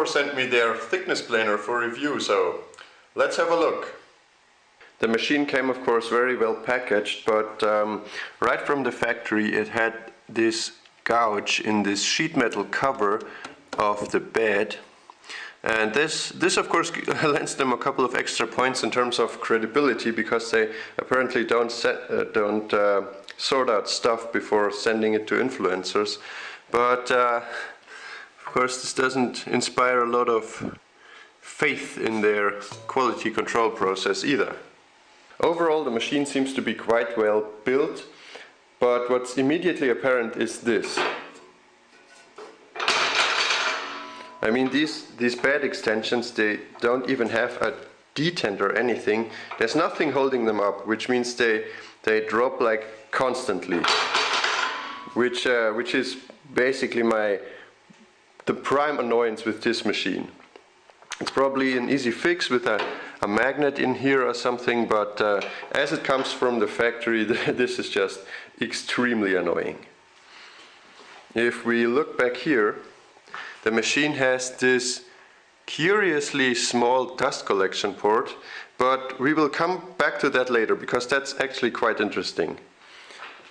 VEVOR sent me their thickness planer for review, so let's have a look. The machine came of course very well packaged, but right from the factory it had this gouge in this sheet metal cover of the bed, and this of course lends them a couple of extra points in terms of credibility, because they apparently don't sort out stuff before sending it to influencers. But of course this doesn't inspire a lot of faith in their quality control process either. Overall the machine seems to be quite well built, but what's immediately apparent is this. I mean, these bed extensions, they don't even have a detent or anything. There's nothing holding them up, which means they drop like constantly, which is basically the prime annoyance with this machine. It's probably an easy fix with a magnet in here or something, but as it comes from the factory, this is just extremely annoying. If we look back here, the machine has this curiously small dust collection port, but we will come back to that later because that's actually quite interesting.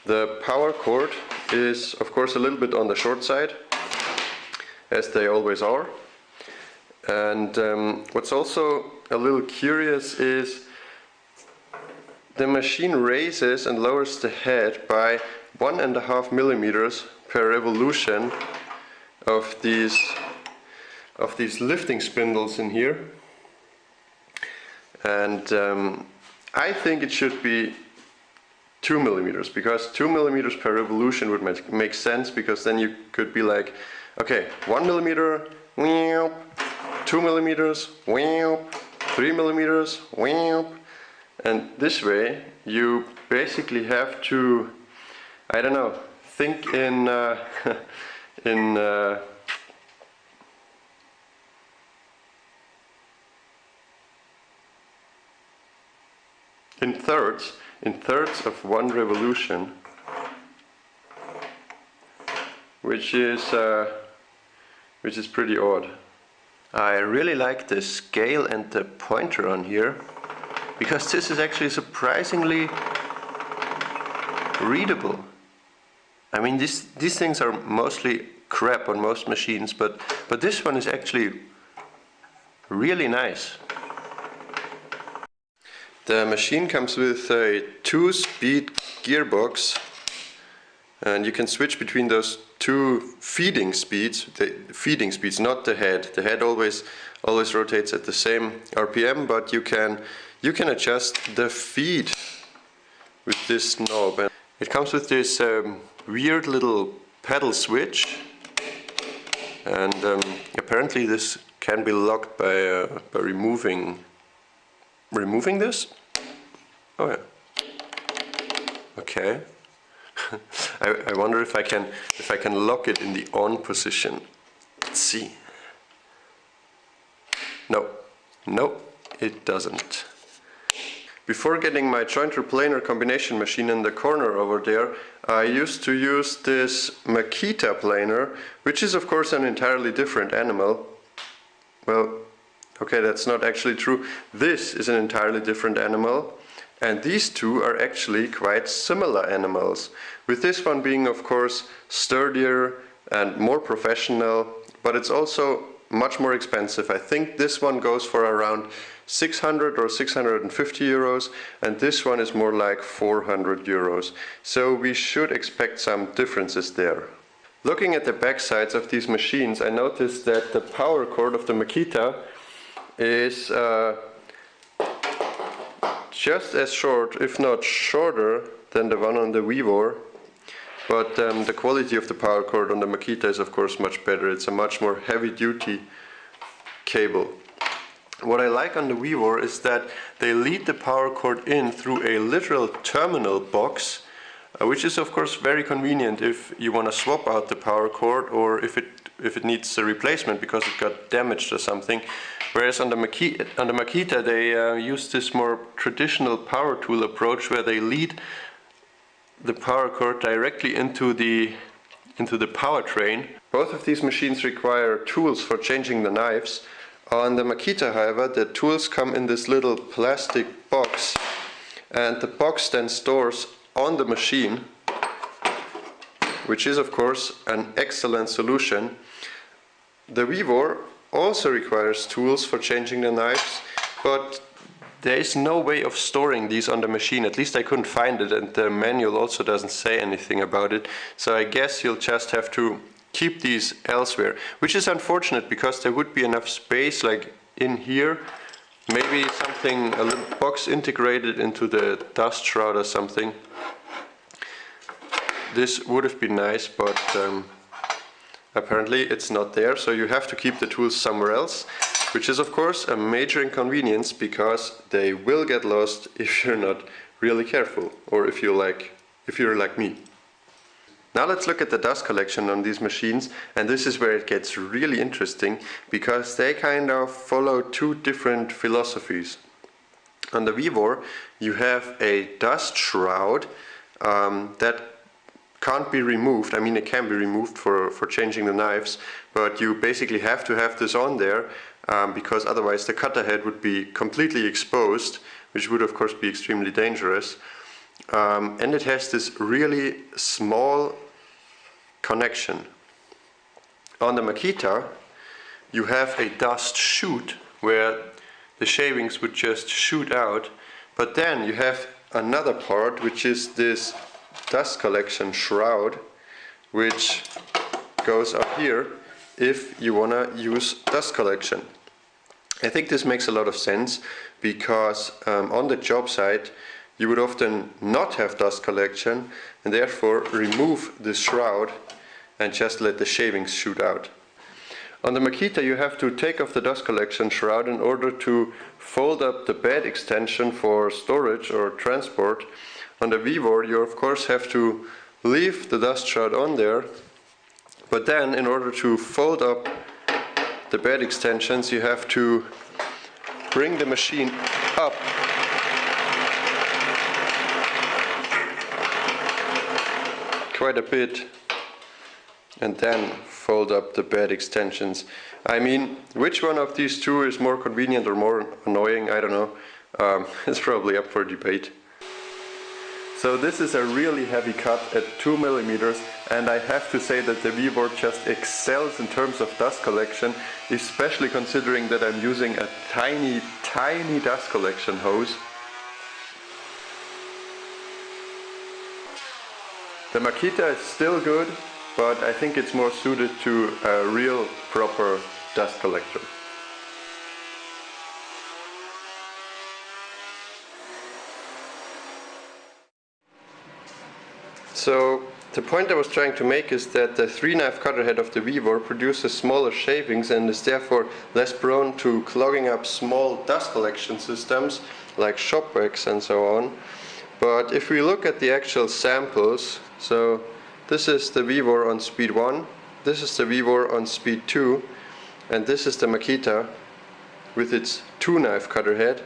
The power cord is of course a little bit on the short side, as they always are. And what's also a little curious is the machine raises and lowers the head by 1.5 millimeters per revolution of these lifting spindles in here. And I think it should be 2 millimeters, because 2 millimeters per revolution would make sense, because then you could be like, okay, 1 millimeter, 2 millimeters, 3 millimeters, and this way you basically have to, I don't know, think in thirds of one revolution, which is pretty odd. I really like the scale and the pointer on here, because this is actually surprisingly readable. I mean, these things are mostly crap on most machines, but this one is actually really nice. The machine comes with a 2-speed gearbox, and you can switch between those two feeding speeds. The feeding speeds, not the head. The head always rotates at the same RPM, but you can adjust the feed with this knob. And it comes with this weird little pedal switch, and apparently this can be locked by removing this. Oh yeah. Okay. I wonder if I can lock it in the on position. Let's see. No, it doesn't. Before getting my jointer planer combination machine in the corner over there, I used to use this Makita planer, which is of course an entirely different animal. Well, okay, that's not actually true. This is an entirely different animal, and these two are actually quite similar animals, with this one being of course sturdier and more professional, but it's also much more expensive. I think this one goes for around 600 or 650 euros, and this one is more like 400 euros. So we should expect some differences there. Looking at the back sides of these machines, I noticed that the power cord of the Makita is just as short, if not shorter, than the one on the VEVOR. But the quality of the power cord on the Makita is of course much better. It's a much more heavy-duty cable. What I like on the VEVOR is that they lead the power cord in through a literal terminal box, which is of course very convenient if you want to swap out the power cord, or if it needs a replacement because it got damaged or something. Whereas on the Makita they use this more traditional power tool approach, where they lead the power cord directly into the powertrain, Both of these machines require tools for changing the knives. On the Makita, however, the tools come in this little plastic box, and the box then stores on the machine, which is of course an excellent solution. The VEVOR also requires tools for changing the knives, but there is no way of storing these on the machine. At least I couldn't find it, and the manual also doesn't say anything about it. So I guess you'll just have to keep these elsewhere, which is unfortunate because there would be enough space like in here. Maybe something, a little box integrated into the dust shroud or something. This would have been nice, but apparently it's not there, so you have to keep the tools somewhere else, which is of course a major inconvenience because they will get lost if you're not really careful, or if you're like me. Now let's look at the dust collection on these machines, and this is where it gets really interesting because they kind of follow two different philosophies. On the VEVOR you have a dust shroud that can't be removed. I mean, it can be removed for changing the knives, but you basically have to have this on there because otherwise the cutter head would be completely exposed, which would of course be extremely dangerous. And it has this really small connection. On the Makita you have a dust chute where the shavings would just shoot out, but then you have another part which is this dust collection shroud, which goes up here if you want to use dust collection. I think this makes a lot of sense because on the job site you would often not have dust collection and therefore remove this shroud and just let the shavings shoot out. On the Makita you have to take off the dust collection shroud in order to fold up the bed extension for storage or transport. On the VEVOR you of course have to leave the dust shroud on there, but then in order to fold up the bed extensions you have to bring the machine up quite a bit and then fold up the bed extensions. I mean, which one of these two is more convenient or more annoying? I don't know. It's probably up for debate. So this is a really heavy cut at 2 millimeters, and I have to say that the VEVOR just excels in terms of dust collection, especially considering that I'm using a tiny dust collection hose. The Makita is still good, but I think it's more suited to a real proper dust collector. So the point I was trying to make is that the 3-knife cutter head of the VEVOR produces smaller shavings and is therefore less prone to clogging up small dust collection systems like shop wax and so on. But if we look at the actual samples, so this is the VEVOR on speed 1, this is the VEVOR on speed 2, and this is the Makita with its 2-knife cutter head,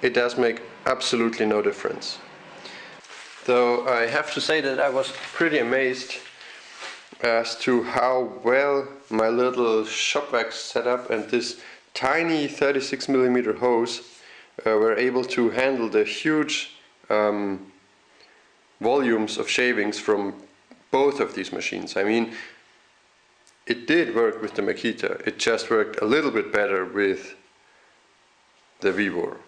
it does make absolutely no difference. Though I have to say that I was pretty amazed as to how well my little shop wax setup and this tiny 36mm hose were able to handle the huge volumes of shavings from both of these machines. I mean, it did work with the Makita, it just worked a little bit better with the VEVOR.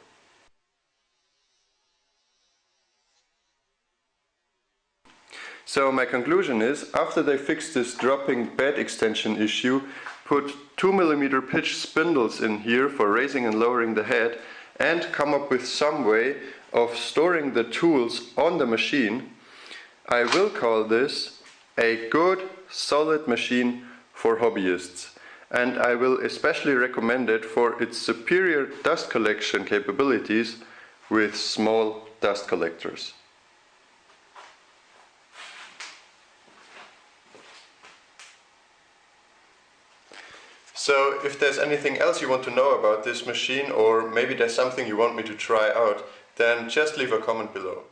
So my conclusion is, after they fixed this dropping bed extension issue, put 2mm pitch spindles in here for raising and lowering the head, and come up with some way of storing the tools on the machine, I will call this a good, solid machine for hobbyists. And I will especially recommend it for its superior dust collection capabilities with small dust collectors. So if there's anything else you want to know about this machine, or maybe there's something you want me to try out, then just leave a comment below.